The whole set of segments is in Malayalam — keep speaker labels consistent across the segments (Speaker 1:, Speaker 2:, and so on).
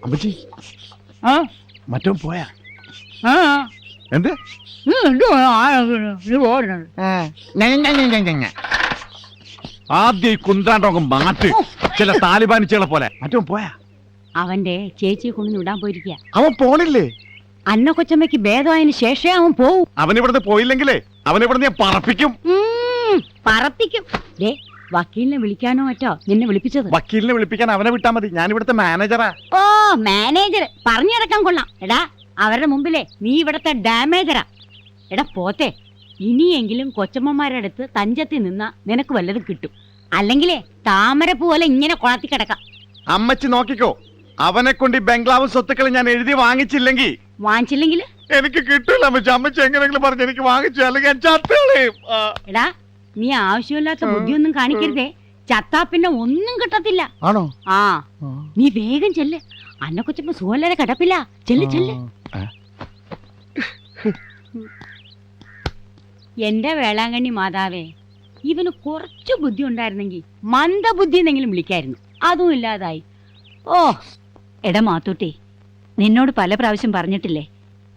Speaker 1: അമ്മച്ചി
Speaker 2: ആ
Speaker 1: മറ്റോ പോയാ
Speaker 2: ആ
Speaker 1: എന്ത് ആദ്യം ഈ കുന്താണ്ടോങ്കം മാറ്റ് ചില താലിബാനിച്ചുകളെ പോലെ മറ്റോ പോയാ
Speaker 2: അവന്റെ ചേച്ചിയെ കൊണ്ടു വിടാൻ പോയിരിക്കുക.
Speaker 1: അവൻ പോണില്ലേ?
Speaker 2: അന്ന കൊച്ചമ്മയ്ക്ക് ഭേദമായതിനു ശേഷമേ അവൻ പോവും.
Speaker 1: അവനിവിടുന്ന് പോയില്ലെങ്കിലേ അവനിവിടുന്ന് ഞാൻ പറപ്പിക്കും.
Speaker 2: പറപ്പിക്കും. ദേ വക്കീലിനെ വിളിക്കാനോ മറ്റോ നിന്നെ വിളിപ്പിച്ചത്?
Speaker 1: വക്കീലിനെ വിളിപ്പിക്കാൻ അവനെ വിട്ടാ മതി. ഞാൻ ഇവിടുത്തെ മാനേജറാ.
Speaker 2: ഓ മാനേജർ പറഞ്ഞു കിടക്കാൻ കൊള്ളാം. എടാ അവരുടെ മുമ്പിലേ നീ ഇവിടത്തെ ഡാമേജറാ. എടാ പോത്തെ, ഇനിയെങ്കിലും കൊച്ചമ്മമാരുടെ അടുത്ത് തഞ്ചത്തി നിന്നാ നിനക്ക് വല്ലതും കിട്ടും. അല്ലെങ്കിലേ താമരപ്പൂ പോലെ ഇങ്ങനെ കുളത്തി കിടക്കാം.
Speaker 1: അമ്മച്ചി നോക്കിക്കോ, അവനെ കൊണ്ട് ഈ ബംഗ്ലാവും സ്വത്തുക്കളും ഞാൻ എഴുതി വാങ്ങിച്ചില്ലെങ്കിൽ എനിക്ക് കിട്ടില്ല. അമ്മച്ചി അമ്മച്ചി എങ്ങനെങ്കിലും പറഞ്ഞ് എനിക്ക് വാങ്ങിച്ചു, അല്ലെങ്കിൽ ഞാൻ ചത്തുകളയും.
Speaker 2: എടാ നീ ആവശ്യമില്ലാത്ത ബുദ്ധിയൊന്നും കാണിക്കരുതേ. ചത്താ പിന്നെ ഒന്നും കിട്ടത്തില്ല.
Speaker 1: ആണോ?
Speaker 2: ആ നീ വേഗം ചെല്ല്. അന്ന കൊച്ചമ്മ സുഖല്ലാതെ കിടപ്പില്ല. ചെല്ല് ചെല്ല്. എന്റെ വേളാങ്കണ്ണി മാതാവേ, ഇവന് കുറച്ചു ബുദ്ധി ഉണ്ടായിരുന്നെങ്കിൽ മന്ദബുദ്ധി എന്നെങ്കിലും വിളിക്കായിരുന്നു. അതും ഇല്ലാതായി. ഓ എടാ മാത്തൂട്ടി, നിന്നോട് പല പ്രാവശ്യം പറഞ്ഞിട്ടില്ലേ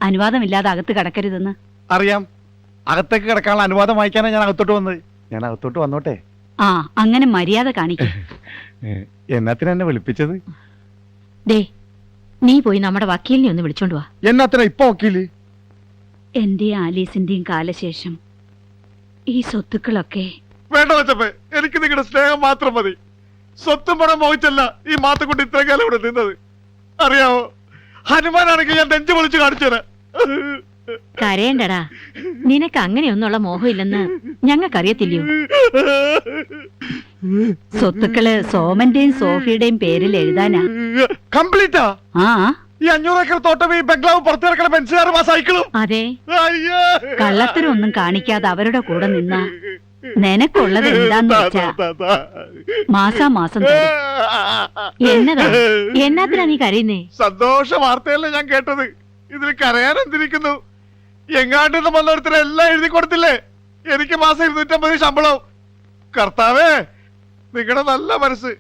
Speaker 2: അനുവാദമില്ലാതെ അകത്ത് കിടക്കരുതെന്ന്?
Speaker 1: അറിയാം. അകത്തേക്ക് കിടക്കാനുള്ള അനുവാദം വായിക്കാനാണ് ഞാൻ അകത്തോട്ട് വന്നത്. ഞാൻ അകത്തോട്ട് വന്നോട്ടെ?
Speaker 2: ആ അങ്ങനെ മര്യാദ കാണിക്ക.
Speaker 1: എന്നാത്തിനാ എന്നെ വിളിപ്പിച്ചത്?
Speaker 3: ദേ നീ പോയി നമ്മുടെ വക്കീലിനെ ഒന്ന് വിളിച്ചോണ്ട് വാ.
Speaker 1: എന്നാത്തിനാ ഇപ്പൊ വക്കീല്?
Speaker 2: എന്റെയും ആലീസിന്റെയും കാലശേഷം ഈ സ്വത്തുക്കളൊക്കെ
Speaker 1: വേണ്ട വെച്ചപ്പോ എനിക്ക് നിങ്ങളുടെ സ്നേഹം മാത്രം മതി. സ്വത്തും പണം മോഹിച്ചല്ല ഈ മാത്തക്കുട്ടി ഇത്രയും കാലം ഇവിടെ നിന്നത്. അറിയാവോ, ഹനുമാനാണെങ്കിൽ ഞാൻ നെഞ്ചു പൊളിച്ച് കാണിച്ചു തരാം.
Speaker 3: കരയണ്ടടാ, നിനക്ക് അങ്ങനെയൊന്നുള്ള മോഹമില്ലെന്ന് ഞങ്ങൾക്കറിയത്തില്ലയോ? സ്വത്തുക്കള് സോമന്റെയും സോഫിയുടെയും പേരിൽ എഴുതാനാ.
Speaker 1: കംപ്ലീറ്റാ?
Speaker 2: ആ
Speaker 1: ഈ 500 ഏക്കർ തോട്ടം, ഈ ബംഗ്ലാവ്, പുറത്തു കിടക്കണ പെൻഷനാറും ആ സൈക്കിളും.
Speaker 3: അതെ, കള്ളത്തരൊന്നും കാണിക്കാതെ അവരുടെ കൂടെ നിന്നാ നിനക്കുള്ളത് എന്താന്ന് വെച്ചാ മാസാമാസം എന്നതാ. എന്നാത്തിനാ നീ കരയുന്നേ?
Speaker 1: സന്തോഷ വാർത്തയല്ലേ ഞാൻ കേട്ടത്. ഇതിൽ കരയാൻ എന്തിരിക്കുന്നു? എങ്ങാണ്ട് വന്നോടത്തിന് എല്ലാം എഴുതി കൊടുത്തില്ലേ? എനിക്ക് മാസം 250 ശമ്പളം. കർത്താവേ, നിങ്ങളുടെ നല്ല മനസ്സ്.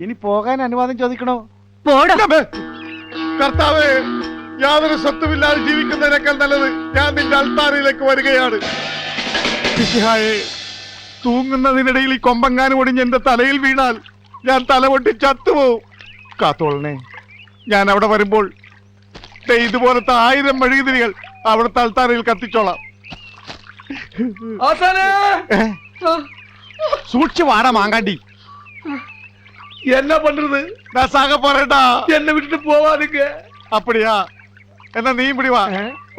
Speaker 1: ഇനി പോകാൻ അനുവാദം ചോദിക്കണോ?
Speaker 3: പോടോ.
Speaker 1: കർത്താവേ, യാതൊരു സ്വത്തുമില്ലാതെ ജീവിക്കുന്നതിനേക്കാൾ നല്ലത് ഞാൻ നിന്റെ അൾത്താരയിലേക്ക് വരികയാണ്. തൂങ്ങുന്നതിനിടയിൽ ഈ കൊമ്പങ്ങാനും ഒടിഞ്ഞ് എന്റെ തലയിൽ വീണാൽ ഞാൻ തലപൊട്ടി ചത്തുപോകും. കാത്തോളനെ. ഞാൻ അവിടെ വരുമ്പോൾ ഇതുപോലത്തെ 1000 മെഴുകുതിരികൾ അവിടുത്തെ അൾത്താരയിൽ കത്തിച്ചോളാം. സൂക്ഷിച്ചു വാടാ മാങ്കാണ്ടി.
Speaker 4: என்ன பண்றது?
Speaker 1: நான் சாக போறேன்டா.
Speaker 4: என்ன விட்டுட்டு போவாதுங்க.
Speaker 1: அப்படியா? എന്നാ നീ ഇവിടെ വാ.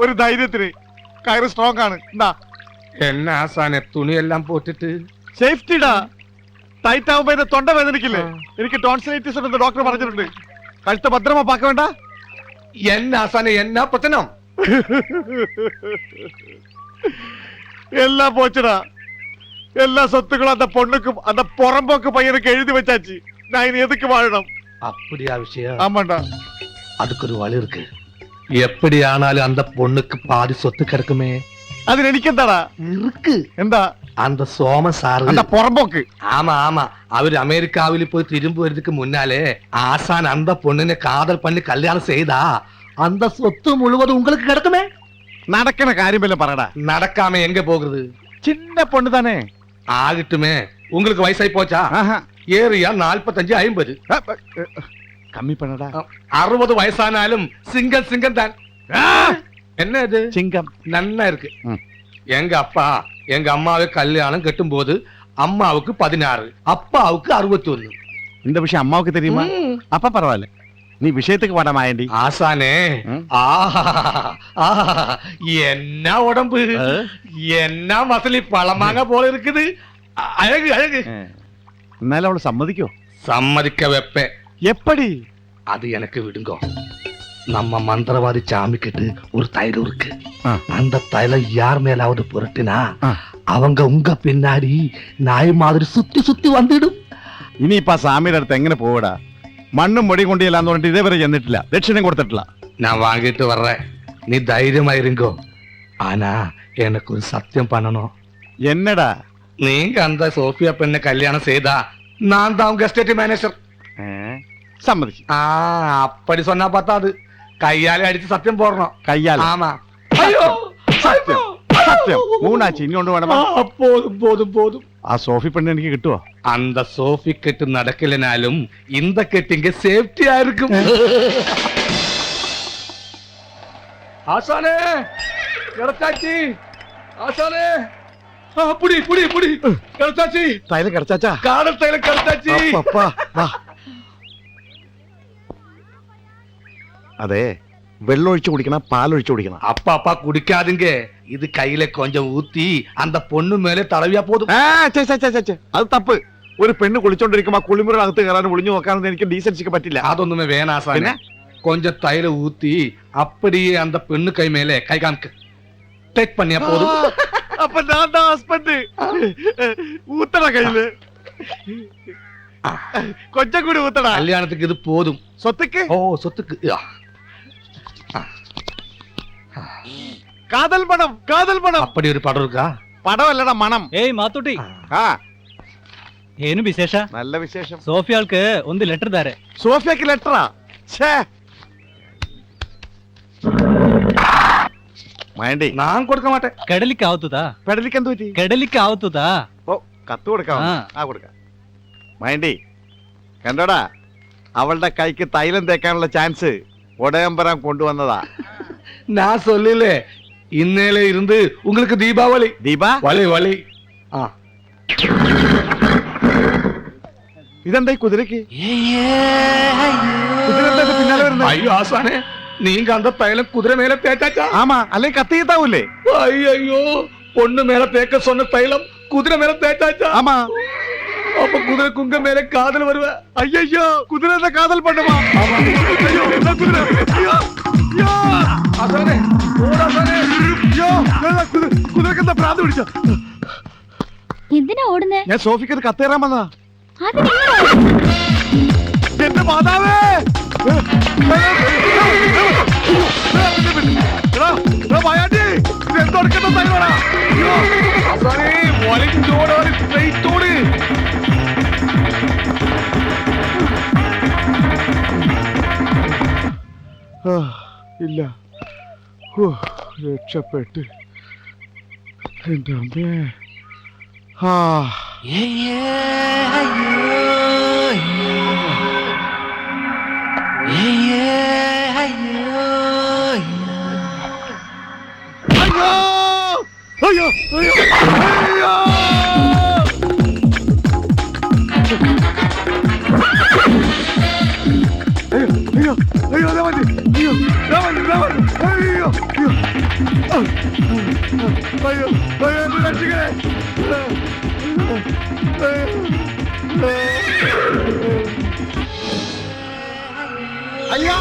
Speaker 1: ഒരു ധൈര്യത്തിന്. കയറ് സ്ട്രോങ് ആണ്. എന്താ
Speaker 4: என்ன ஆசானே, துணி எல்லாம் போட்டுட்டு
Speaker 1: സേഫ്റ്റിടാ. ടൈറ്റ് ആവുമ്പോ എന്റെ തൊണ്ട വേദനിക്കില്ലേ? എനിക്ക് ടോൺസിലൈറ്റിസ് ഉണ്ടെന്ന് ഡോക്ടർ പറഞ്ഞിട്ടുണ്ട്. കഴുത്ത് ഭദ്രമാ പാക്ക വേണ്ട.
Speaker 4: என்ன ஆசானே, என்ன பத்தனம்?
Speaker 1: എല്ലാം പോച്ചടാ. എല്ലാ സ്വത്തുക്കളും அந்த பொண்ணுக்கும் அந்த புறம்போக்கு பையனுக்கு எழுதி வச்சாச்சு. நான் இனி எதுக்கு வாழணும்?
Speaker 4: அப்படியா விஷயம்?
Speaker 1: ஆமாண்டா.
Speaker 4: அதுக்கு ஒரு வழி இருக்கு. எப்படி ஆனாலும் அந்த பொண்ணுக்கு பாதி சொத்து கிடக்குமே.
Speaker 1: அது എനിക്കെന്താടാ?
Speaker 4: இருக்கு.
Speaker 1: എന്താ?
Speaker 4: அந்த சோம சாரு,
Speaker 1: அந்த புறம்போக்கு.
Speaker 4: ஆமா ஆமா, அவர் அமெரிக்காவில போய் திரும்பி வரதுக்கு முன்னாலே ஆசான் அந்த பொண்ணுனை காதல் பண்ணி கல்யாணம் செய்தா அந்த சொத்து முழுவதும் உங்களுக்கு கிடக்குமே.
Speaker 1: നടക്കണ കാര്യമെല്ലാം പറയടാ.
Speaker 4: நடக்காம எங்க போகுது?
Speaker 1: சின்ன பொண்ணு தானே.
Speaker 4: ஆகட்டுமே. உங்களுக்கு வயசாய் போச்சா? ஏரியா 45 50.
Speaker 1: கம்மி பண்ணடா.
Speaker 4: 60 வயசானாலும் சிங்கம் சிங்கம் தான். என்ன இது?
Speaker 1: சிங்கம்.
Speaker 4: நன்னா இருக்கு. எங்க அப்பா எங்க அம்மாவை கல்யாணம் கட்டும் போது அம்மாவுக்கு 16, அப்பாவுக்கு 61.
Speaker 1: இந்த விஷயம் அம்மாவுக்கு தெரியுமா? அப்பா பரவாயில்ல, நீ விஷயத்துக்கு வாடா மாயண்டி.
Speaker 4: ஆசானே, என்ன உடம்பு, என்ன மசலி பழமாங்க போல இருக்குது. அழகு அழகு.
Speaker 1: എന്നാലും അവള് സമ്മതിക്കോ?
Speaker 4: சம்மதிக்க வைப்பேன்.
Speaker 1: எப்படி?
Speaker 4: அது எனக்கு விடுங்க. நம்ம மந்திரவாதி சாமிக்கிட்டு ஒரு தைலம் இருக்கு. அந்த தைலம் யார் மேலாவது புரட்டினா அவங்க உங்க பின்னாடி நாய் மாதிரி சுத்தி சுத்தி வந்துடும்.
Speaker 1: ഇനിയിപ്പ സാമിയുടെ അടുത്ത് എങ്ങനെ പോവടാ? മണ്ണും പൊടി കൊണ്ടില്ലാന്ന് പറഞ്ഞിട്ട് ഇതേവരെ ചെന്നിട്ടില്ല, ദക്ഷിണം കൊടുത്തിട്ടില്ല.
Speaker 4: நான் வாங்கிட்டு வர்றேன், நீ தைரியமா இருங்கோ. ஆனா எனக்கு ஒரு சத்தியம் பண்ணணும்.
Speaker 1: എന്നടാ?
Speaker 4: நீங்க அந்த சோஃபியா பெண்ணை கல்யாணம் செய்தா நான் தான் உங்க எஸ்டேட் மேனேஜர்.
Speaker 1: സമ്മതിച്ചു.
Speaker 4: அப்படி சொன்னா பத்தாது, கையாலே அடிச்சு சத்தியம் போடணும்.
Speaker 1: കയ്യാൽ
Speaker 4: ஆமா. ஐயோ
Speaker 1: സത്യം സത്യം. മൂന്നാഴ്ച ഇനി കൊണ്ട് വേണം.
Speaker 4: போதும் போதும் போதும்.
Speaker 1: ആ സോഫി പെണ്ണ് എനിക്ക് കിട്ടുവോ?
Speaker 4: அந்த சோஃபி கெட்டு நடக்கலனாலும் இந்த கெட்டிங்க சேஃப்டியா இருக்கும். ஆசானே கிடைச்சாச்சி. ஆசானே புடி புடி புடி கிடைச்சாச்சி.
Speaker 1: തൈലം കിടച്ചാച്ചാ?
Speaker 4: காதல் தைலம் கிடைச்சாச்சி.
Speaker 1: അപ്പാ, വാ. അതെ, വെള്ളമൊഴിച്ച് കുടിക്കണം പാലൊഴിച്ച് കുടിക്കണം?
Speaker 4: அப்பா அப்பா குடிக்காதுங்க, இது கையில கொஞ்சம் ஊத்தி அந்த பொண்ணு மேலே தடவியா போதும்.
Speaker 1: അത് തപ്പ്. ഒരു പെണ്ണ് കുളിച്ചോണ്ടിരിക്കുമ്പോ കുളിമുറിനകത്ത് കയറാനും ഒളിഞ്ഞു നോക്കാനൊന്നും എനിക്ക് ഡീസൻസിക്ക് പറ്റില്ല.
Speaker 4: അതൊന്നുമേ വേണം ആസാനെ. கொஞ்சம் தைல ஊத்தி அப்படியே அந்த பெண்ணு கை மேலே கை காமிக்க டேக் பண்ணியா போதும்.
Speaker 1: അപ്പൊ ഞാൻ ഹസ്ബൻഡ് ഊത്തട കയ്യില് കൊച്ചം കൂടി ഊത്തട.
Speaker 4: கல்யாணத்துக்கு இது போதும்.
Speaker 1: സ്വത്തുക്ക്?
Speaker 4: ஓ சொத்துக்கு.
Speaker 1: കാതൽ പണം, കാതൽ പണം.
Speaker 4: அப்படி ஒரு படம் இருக்கா?
Speaker 1: പടമല്ലടാ, മണം.
Speaker 5: ಏಯ್ ಮಾತುಟಿ,
Speaker 1: ആ,
Speaker 5: ಏನು ವಿಶೇಷ?
Speaker 1: നല്ല ವಿಶೇഷം.
Speaker 5: ಸೋಫಿಯಾൾക്ക് ಒಂದು ಲೆಟರ್ ದಾರೆ.
Speaker 1: സോഫിയക്ക് ലെറ്ററാ? ഛേ, വേണ്ടി.
Speaker 4: நான் கொடுக்க மாட்டேன்.
Speaker 5: ಕಡಲಿಕ್ಕೆ ಆಗುತ್ತದಾ?
Speaker 1: പെടലിക്ക് എന്ത് പറ്റി?
Speaker 5: ಕಡಲಿಕ್ಕೆ ಆಗುತ್ತದಾ?
Speaker 1: ഓ, കത്ത് കൊടുക്കാം.
Speaker 5: ആ.
Speaker 1: ആ, കൊടുക്കാം. വേണ്ടി കണ്ടോടാ, അവളുടെ കൈക്ക് തൈലം തേക്കാനുള്ള ചാൻസ് ഉടയമ്പരം കൊണ്ടുവന്നതാ.
Speaker 4: நான் சொல்லல, இன்னையில இருந்து உங்களுக்கு தீபாவளி.
Speaker 1: ദീപ,
Speaker 4: வலி வலி.
Speaker 1: ഇതെന്താ ഈ കുതിരക്ക്? കുതിര എന്താ ഇത് പിന്നാലെ വരുന്നത്?
Speaker 4: ஐயோ ஆசானே, நீங்க அந்த தைலம் குதிரை மேல தேய்ச்சாச்சா?
Speaker 1: ആമാ, അല്ലെങ്കിൽ കത്തി കീത്താവൂലേ?
Speaker 4: ஐயோ, பொண்ணு மேல தேய்க்க சொன்ன தைலம் குதிரை மேல தேய்ச்சாச்சா?
Speaker 1: ആമാ.
Speaker 4: அப்ப குதிரை குங்க மேல காதல் வருவ.
Speaker 1: അയ്യോ, കുതിരന്റെ കാതൽ പണ്ടുമാ. അയ്യോ, എന്താ കുതിര? അയ്യോ, അയ്യോ.
Speaker 4: ஆசானே ஓடாசானே.
Speaker 1: അയ്യോ, കുതിരക്ക് എന്താ ഭ്രാന്ത് പിടിച്ച?
Speaker 3: എന്തിനാ ഓടുന്നേ?
Speaker 1: ഞാൻ സോഫിക്ക് ഒരു കത്ത് തരാൻ വന്നതാ.
Speaker 3: അത് നിങ്ങളോ?
Speaker 1: എന്റെ മാതാവേ! വയാണ്ടി, എന്തൊടുക്കുന്ന തൈലോടാ?
Speaker 4: ஆசானே வலிஞ்சோட ஸ்ட்ரைட்டோடு.
Speaker 1: ഇല്ല, രക്ഷപ്പെട്ട്. എന്റെ അമ്മേ. ആ, അയ്യോ, അയ്യോ, അയ്യോ, അയ്യോ. അയ്യോ, അയ്യോ, ദാ വണ്ടി. അയ്യോ, ദാ വണ്ടി, ദാ വണ്ടി. അയ്യോ, അയ്യോ. അയ്യോ, അയ്യോ, എന്നെ രക്ഷിക്കണേ. അയ്യോ.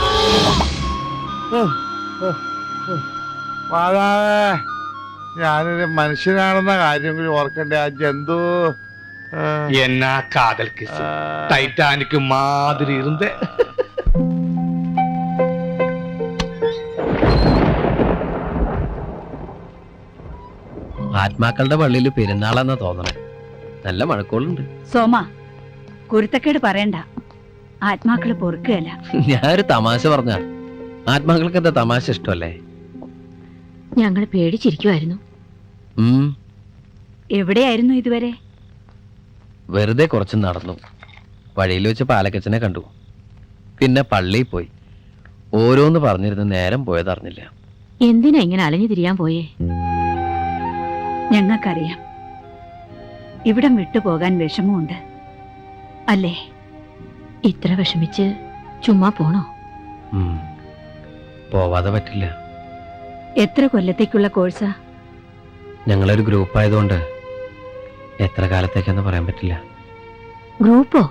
Speaker 1: മാതാവേ, ഞാനൊരു മനുഷ്യനാണെന്ന കാര്യം കൂടി ഓർക്കണ്ടേ? ആ ജന്തു
Speaker 4: என்ன காதல் கிஸ், டைட்டானிக் மாதிரி இருந்தே.
Speaker 6: ആത്മാക്കളുടെ പള്ളിയിൽ പെരുന്നാളെന്നാ തോന്നണേ. നല്ല മഴക്കോളുണ്ട്.
Speaker 2: സോമ, കുരുത്തക്കേട് പറയണ്ട. ആത്മാക്കള് പൊറുക്കുകയല്ല.
Speaker 6: ഞാനൊരു തമാശ പറഞ്ഞ. ആത്മാക്കൾക്ക് എന്താ തമാശ ഇഷ്ടമല്ലേ?
Speaker 3: ഞങ്ങൾ പേടിച്ചിരിക്കുമായിരുന്നു.
Speaker 2: എവിടെയായിരുന്നു ഇതുവരെ?
Speaker 6: വെറുതെ കുറച്ച് നടന്നു. വഴിയിൽ വെച്ച് പാലക്കച്ചനെ കണ്ടു. പിന്നെ പള്ളിയിൽ പോയി. ഓരോന്ന് പറഞ്ഞിരുന്ന് നേരം പോയതറിഞ്ഞില്ല.
Speaker 3: എന്തിനാ ഇങ്ങനെ അലഞ്ഞു തിരിയാൻ പോയേ?
Speaker 2: ഞങ്ങൾക്കറിയാം, ഇവിടം വിട്ടുപോകാൻ വിഷമമുണ്ട് അല്ലേ?
Speaker 3: ഇത്ര വിഷമിച്ച് ചുമ്മാ പോണോ?
Speaker 6: പോവാതെ പറ്റില്ല.
Speaker 2: എത്ര കൊല്ലത്തേക്കുള്ള കോഴ്സാ?
Speaker 6: ഞങ്ങളൊരു ഗ്രൂപ്പായതുകൊണ്ട് എത്ര കാലത്തേക്കെന്ന് പറയാൻ പറ്റില്ല.
Speaker 3: ഗ്രൂപ്പോ?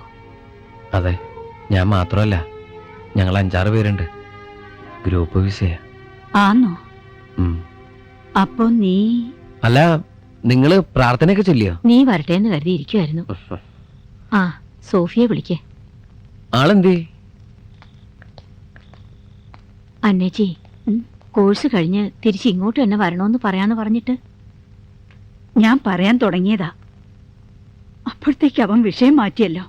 Speaker 6: അതെ, ഞാൻ മാത്രമല്ല, ഞങ്ങൾ 5-6 പേരുണ്ട്. ഗ്രൂപ്പ് വിസയാ.
Speaker 2: ആന്നോ? അപ്പോ നീ?
Speaker 6: അല്ല, നിങ്ങള് പ്രാർത്ഥനയൊക്കെ ചൊല്ലിയോ?
Speaker 3: നീ വരട്ടെന്ന് കരുതിയിരിക്കുമായിരുന്നു. ആ, സോഫിയെ വിളിക്കേ.
Speaker 6: ആളെന്തേ?
Speaker 3: അന്നേച്ചി, കോഴ്സ് കഴിഞ്ഞ് തിരിച്ച് ഇങ്ങോട്ട് തന്നെ വരണോന്ന് പറയാന്ന് പറഞ്ഞിട്ട്.
Speaker 2: ഞാൻ പറയാൻ തുടങ്ങിയതാ, അപ്പോഴത്തേക്ക് അവൻ വിഷയം മാറ്റിയല്ലോ.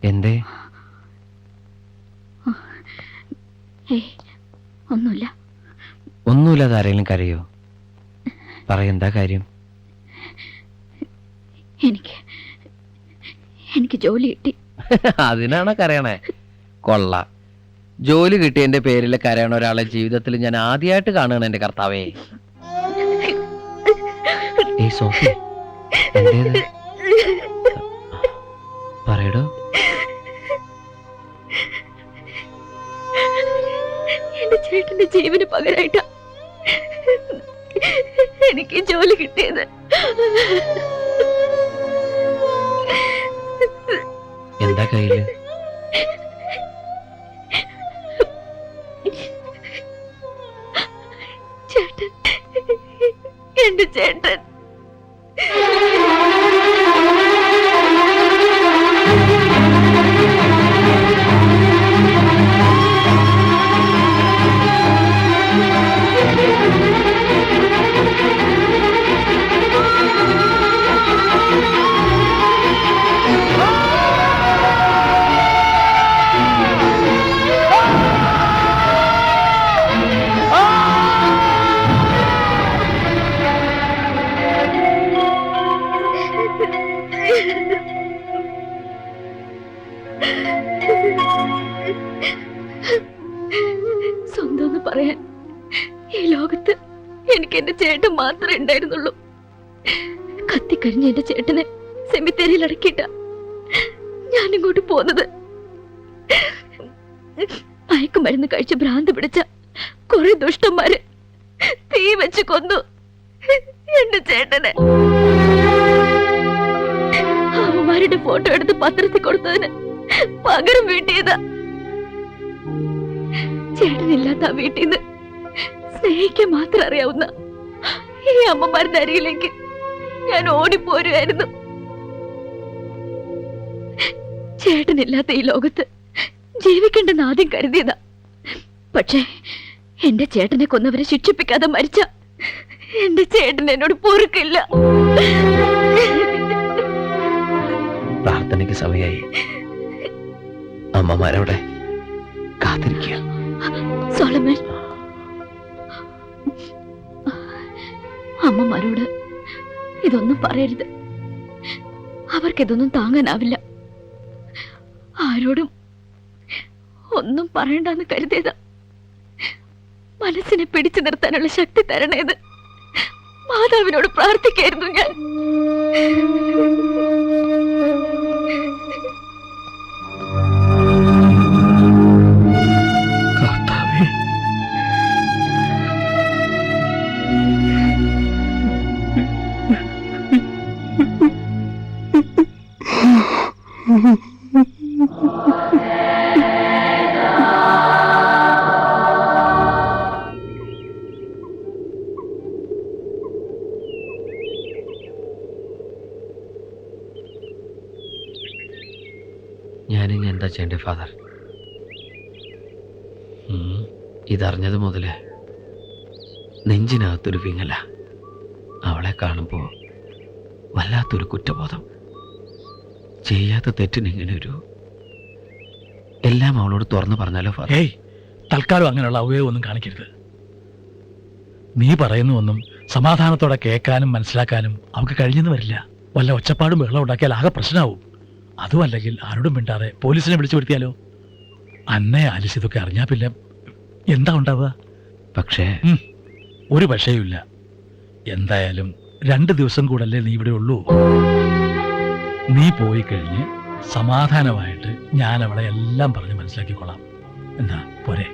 Speaker 6: എന്തേ?
Speaker 3: ഒന്നുമില്ല.
Speaker 6: ഒന്നുമില്ലാതെ ആരെങ്കിലും കരയോ? പറയെന്താ കാര്യം?
Speaker 3: എനിക്ക് ജോലി കിട്ടി.
Speaker 6: അതിനാണോ കരയണേ? കൊള്ള. ജോലി കിട്ടിയതിന്റെ പേരിൽ കരയണ ഒരാളെ ജീവിതത്തിൽ ഞാൻ ആദ്യമായിട്ട് കാണുകയാണ് എന്റെ കർത്താവേ. ഏയ് സോഫി, എന്തേത്? പറയടോ.
Speaker 3: എന്റെ ചേട്ടന്റെ ജീവന് പകരമായിട്ടാ എനിക്ക് ജോലി കിട്ടിയത്.
Speaker 6: എന്താ കയ്യില്?
Speaker 3: ചേട്ടൻ, എന്റെ ചേട്ടൻ. സ്വന്തം പറയാൻ ഈ ലോകത്ത് എനിക്ക് എന്റെ ചേട്ടൻ മാത്രമേ ഉണ്ടായിരുന്നുള്ളൂ. കത്തിക്കഴിഞ്ഞ എന്റെ ചേട്ടനെ സെമിത്തേരിയിൽ അടക്കിയിട്ട ഞാൻ ഇങ്ങോട്ട് പോന്നത്. മയക്കുമരുന്ന് കഴിച്ച് ഭ്രാന്ത് പിടിച്ച കുറെ ദുഷ്ടന്മാര് തീ വെച്ച് കൊന്നു എന്റെ ചേട്ടനെ. അവന്മാരുടെ ഫോട്ടോ എടുത്ത് പത്രത്തിൽ കൊടുത്തതിന് പകരം വീട്ടിയതാ. ചേട്ടനില്ലാത്ത ആ വീട്ടിൽ നിന്ന് സ്നേഹിക്കാൻ മാത്രം അറിയാവുന്ന ഈ അമ്മമാരുടെ അരികിലേക്ക് ഞാൻ ഓടിപ്പോരുമായിരുന്നു. ചേട്ടനില്ലാത്ത ഈ ലോകത്ത് ജീവിക്കേണ്ടെന്ന് ആദ്യം കരുതിയതാ. പക്ഷേ എന്റെ ചേട്ടനെ കൊന്നവരെ ശിക്ഷിപ്പിക്കാതെ മരിച്ച എന്റെ ചേട്ടൻ എന്നോട് പൊറുക്കില്ല.
Speaker 6: പ്രാർത്ഥനയ്ക്ക് സമയമായി. അമ്മമാരവിടെ കാത്തിരിക്കുക.
Speaker 3: സോളമൻ, അമ്മമാരോട് ഇതൊന്നും പറയരുത്. അവർക്കിതൊന്നും താങ്ങാനാവില്ല. ആരോടും ഒന്നും പറയണ്ടെന്ന് കരുതിയതാ. മനസ്സിനെ പിടിച്ചു നിർത്താനുള്ള ശക്തി തരണേത് മാതാവിനോട് പ്രാർത്ഥിക്കായിരുന്നു ഞാൻ.
Speaker 6: ഞാനിനി എന്താ ചെയ്യണ്ടേ ഫാദർ? ഇതറിഞ്ഞത് മുതല് നെഞ്ചിനകത്തൊരു വിങ്ങല. അവളെ കാണുമ്പോ വല്ലാത്തൊരു കുറ്റബോധം. ചെയ്യാത്ത തെറ്റിനിങ്ങനെ ഒരു എല്ലാം അവളോട് തുറന്നു പറഞ്ഞാലോ ഫാദർ?
Speaker 7: ഏയ്, തൽക്കാലം അങ്ങനെയുള്ള അവയവൊന്നും കാണിക്കരുത്. നീ പറയുന്നൊന്നും സമാധാനത്തോടെ കേൾക്കാനും മനസ്സിലാക്കാനും അവൾക്ക് കഴിഞ്ഞെന്ന് വരില്ല. വല്ല ഒച്ചപ്പാടും വെള്ളം ഉണ്ടാക്കിയാൽ ആകെ പ്രശ്നമാവും. അതുമല്ലെങ്കിൽ ആരോടും മിണ്ടാതെ പോലീസിനെ വിളിച്ചു വരുത്തിയാലോ? അന്നേ ആലിസ് ഇതൊക്കെ അറിഞ്ഞാ പിന്നെ എന്താ ഉണ്ടാവുക?
Speaker 6: പക്ഷേ
Speaker 7: ഒരു പക്ഷേയുമില്ല. എന്തായാലും 2 ദിവസം കൂടല്ലേ നീ ഇവിടെ ഉള്ളൂ. നീ പോയി കഴിഞ്ഞ് സമാധാനമായിട്ട് ഞാൻ അവളെ എല്ലാം പറഞ്ഞ് മനസ്സിലാക്കിക്കൊള്ളാം. എന്താ പോരെ?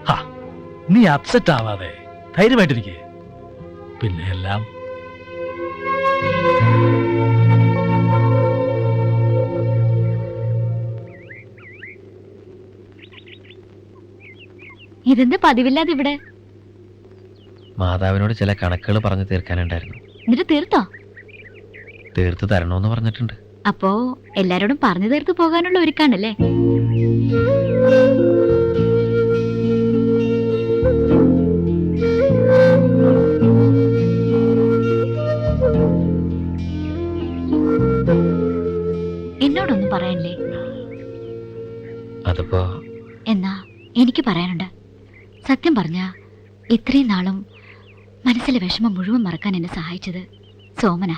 Speaker 7: ഹാ, നീ അപ്സെറ്റ് ആവാതെ ധൈര്യമായിട്ടിരിക്കേ. പിന്നെ എല്ലാം
Speaker 3: ഇതെന്താ പതിവില്ലാതെ ഇവിടെ?
Speaker 6: മാതാവിനോട് ചില കണക്കുകൾ പറഞ്ഞു തീർക്കാനുണ്ടായിരുന്നു.
Speaker 3: എന്നിട്ട് തീർത്തോ?
Speaker 6: തീർത്ത് തരണോന്ന് പറഞ്ഞിട്ടുണ്ട്.
Speaker 3: അപ്പോ എല്ലാരോടും പറഞ്ഞു തീർത്ത് പോകാനുള്ള ഒരുക്കാണല്ലേ? എനിക്ക് പറയാനുണ്ട്. സത്യം പറഞ്ഞ ഇത്രയും നാളും മനസ്സിലെ വിഷമം മുഴുവൻ മറക്കാൻ എന്നെ സഹായിച്ചത് സോമനാ.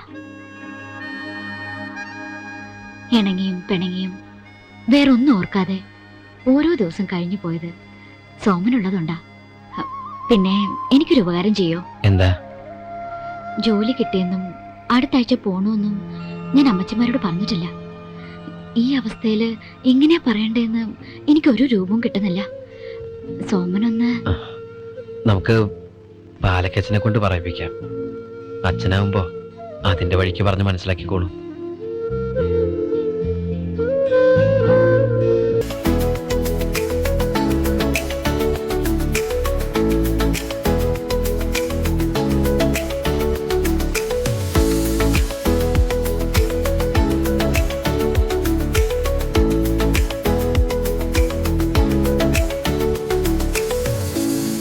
Speaker 3: ഇണങ്ങിയും പിണങ്ങിയും വേറൊന്നും ഓർക്കാതെ ഓരോ ദിവസം കഴിഞ്ഞു പോയത് സോമനുള്ളതുണ്ടാ. പിന്നെ എനിക്കൊരു ഉപകാരം ചെയ്യോ?
Speaker 6: എന്താ?
Speaker 3: ജോലി കിട്ടിയെന്നും അടുത്ത ആഴ്ച പോണമെന്നും ഞാൻ അമ്മച്ചിമാരോട് പറഞ്ഞിട്ടില്ല. ഈ അവസ്ഥയില് എങ്ങനെയാ പറയണ്ടേന്ന് എനിക്കൊരു രൂപവും കിട്ടുന്നില്ല. സോമനൊന്ന്
Speaker 6: നമുക്ക് പാലക്കച്ചനെ കൊണ്ട് പറയിപ്പിക്കാം. അച്ഛനാവുമ്പോ അതിന്റെ വഴിക്ക് പറഞ്ഞ് മനസ്സിലാക്കിക്കോളും.